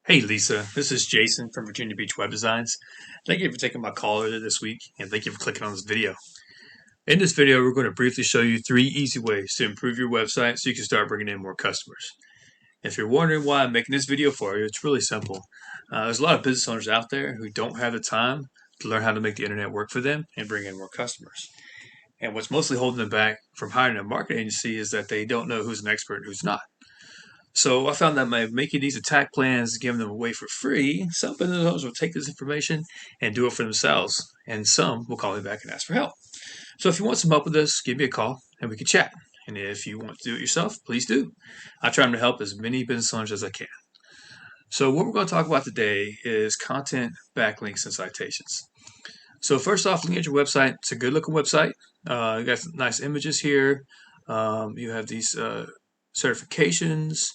Hey Lisa, this is Jason from Virginia Beach Web Designs. Thank you for taking my call earlier this week, and thank you for clicking on this video. In this video, we're going to briefly show you 3 easy ways to improve your website so you can start bringing in more customers. If you're wondering why I'm making this video for you, it's really simple. There's a lot of business owners out there who don't have the time to learn how to make the internet work for them and bring in more customers. And what's mostly holding them back from hiring a marketing agency is that they don't know who's an expert and who's not. So I found that by making these attack plans, giving them away for free, some business owners will take this information and do it for themselves, and some will call me back and ask for help. So if you want some help with this, give me a call and we can chat. And if you want to do it yourself, please do. I try to help as many business owners as I can. So what we're going to talk about today is content, backlinks, and citations. So first off, looking at your website, it's a good looking website. You got some nice images here. You have these certifications.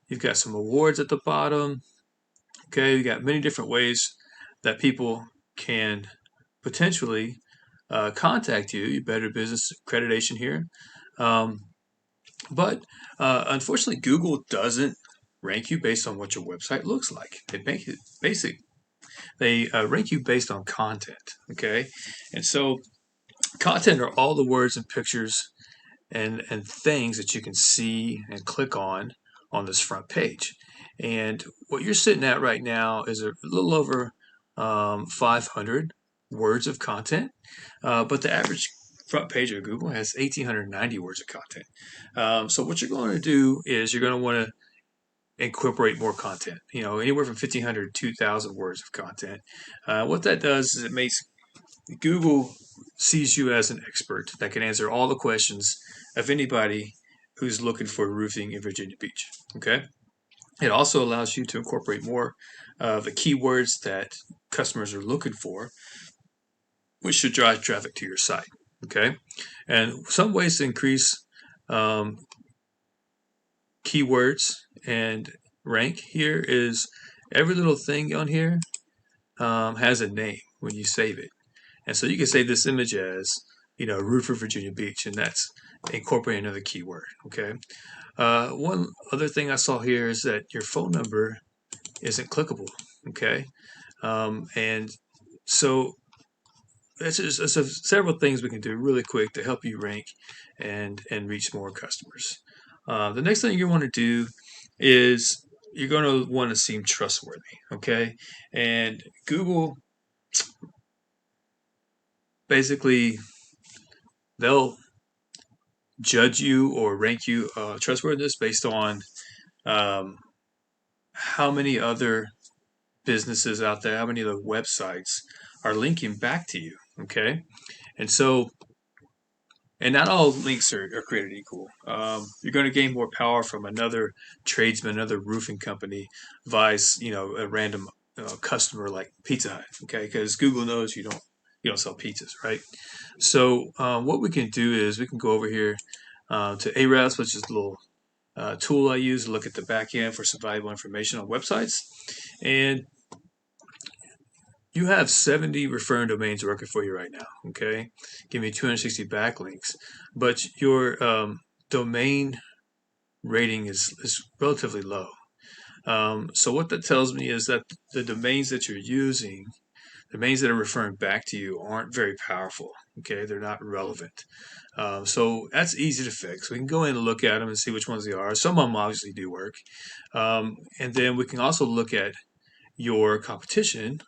You've got some awards at the bottom. Okay, you got many different ways that people can potentially contact you. You better business accreditation here. Um, but unfortunately, Google doesn't rank you based on what your website looks like. They make it basic. They rank you based on content. Okay, and so content are all the words and pictures and things that you can see and click on this front page. And what you're sitting at right now is a little over 500 words of content, but the average front page of Google has 1,890 words of content. So what you're going to do is you're going to want to incorporate more content. Anywhere from 1,500 to 2,000 words of content. What that does is it makes Google sees you as an expert that can answer all the questions of anybody who's looking for roofing in Virginia Beach. Okay. It also allows you to incorporate more of the keywords that customers are looking for, which should drive traffic to your site. Okay. And some ways to increase um, keywords and rank here is every little thing on here has a name when you save it. And so you can save this image as, roofer Virginia Beach, and that's incorporating another keyword. Okay. One other thing I saw here is that your phone number isn't clickable. Okay. And so it's several things we can do really quick to help you rank and reach more customers. The next thing you want to do is you're going to want to seem trustworthy. Okay. And Google basically they'll judge you or rank you trustworthiness based on um, how many other businesses out there, how many other websites are linking back to you. Okay. And so, and not all links are created equal. You're going to gain more power from another tradesman, another roofing company, vice, a random customer like Pizza Hut. Okay. Because Google knows you don't sell pizzas, right? So what we can do is we can go over here to Ahrefs, which is a little tool I use to look at the back end for some valuable information on websites. And you have 70 referring domains working for you right now. Okay, give me 260 backlinks, but your domain rating is relatively low. So what that tells me is that the domains that you're using, domains that are referring back to you, aren't very powerful. Okay, they're not relevant. So that's easy to fix. We can go in and look at them and see which ones they are. Some of them obviously do work. And then we can also look at your competition.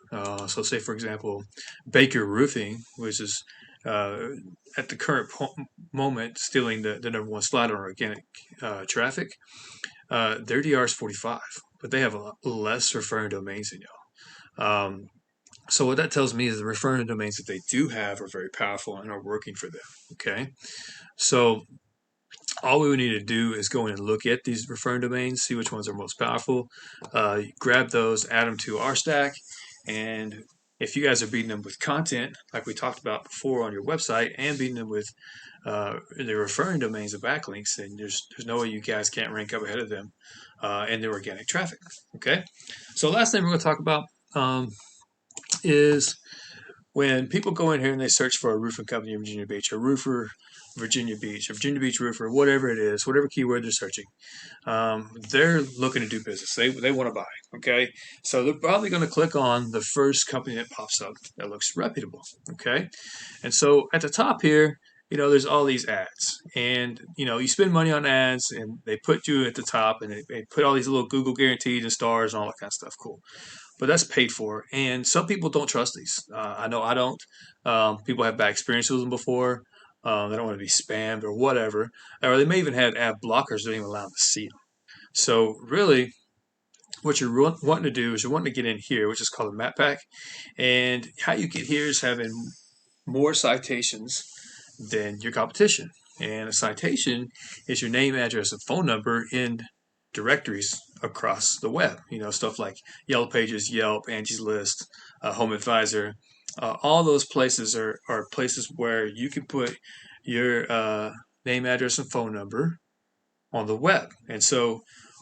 So say, for example, Baker Roofing, which is at the current moment stealing the number one slot on organic traffic. Their DR is 45, but they have less referring domains than you. So what that tells me is the referring domains that they do have are very powerful and are working for them. Okay, so all we would need to do is go in and look at these referring domains, see which ones are most powerful, grab those, add them to our stack, and if you guys are beating them with content, like we talked about before on your website, and beating them with the referring domains of backlinks, then there's no way you guys can't rank up ahead of them in their organic traffic. Okay, so last thing we're going to talk about is when people go in here and they search for a roofing company in Virginia Beach, a roofer, Virginia Beach, or Virginia Beach roofer, whatever it is, whatever keyword they're searching. They're looking to do business. They want to buy. Okay, so they're probably going to click on the first company that pops up that looks reputable. Okay, and so at the top here, there's all these ads, and you spend money on ads, and they put you at the top, and they put all these little Google guaranteed and stars and all that kind of stuff. Cool, but that's paid for, and some people don't trust these. I know I don't. People have bad experiences with them before. They don't want to be spammed or whatever, or they may even have ad blockers that don't even allow them to see them. So really, what you're wanting to do is you're wanting to get in here, which is called a map pack. And how you get here is having more citations than your competition. And a citation is your name, address, and phone number in directories across the web. Stuff like Yellow Pages, Yelp, Angie's List, Home Advisor. All those places are places where you can put your name, address, and phone number on the web. And so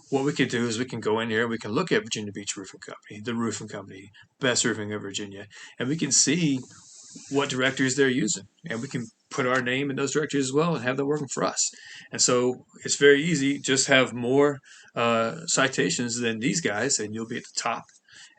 what we could do is we can go in here and we can look at Virginia Beach Roofing Company, the roofing company, best roofing of Virginia, and we can see what directories they're using. And we can put our name in those directories as well and have them working for us. And so it's very easy. Just have more citations than these guys, and you'll be at the top.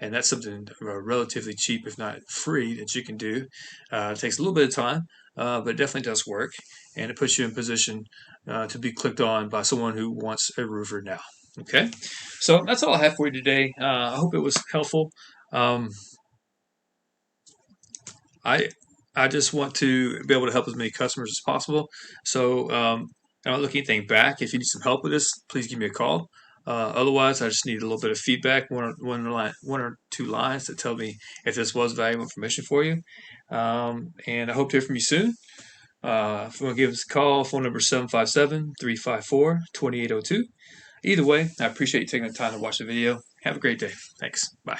And that's something relatively cheap, if not free, that you can do. It takes a little bit of time, but it definitely does work. And it puts you in position to be clicked on by someone who wants a roofer now. Okay, so that's all I have for you today. I hope it was helpful. Um, I I just want to be able to help as many customers as possible. So I'm not looking anything back. If you need some help with this, please give me a call. Otherwise, I just need a little bit of feedback, one or two lines that tell me if this was valuable information for you. And I hope to hear from you soon. If you want to give us a call, phone number 757-354-2802. Either way, I appreciate you taking the time to watch the video. Have a great day. Thanks. Bye.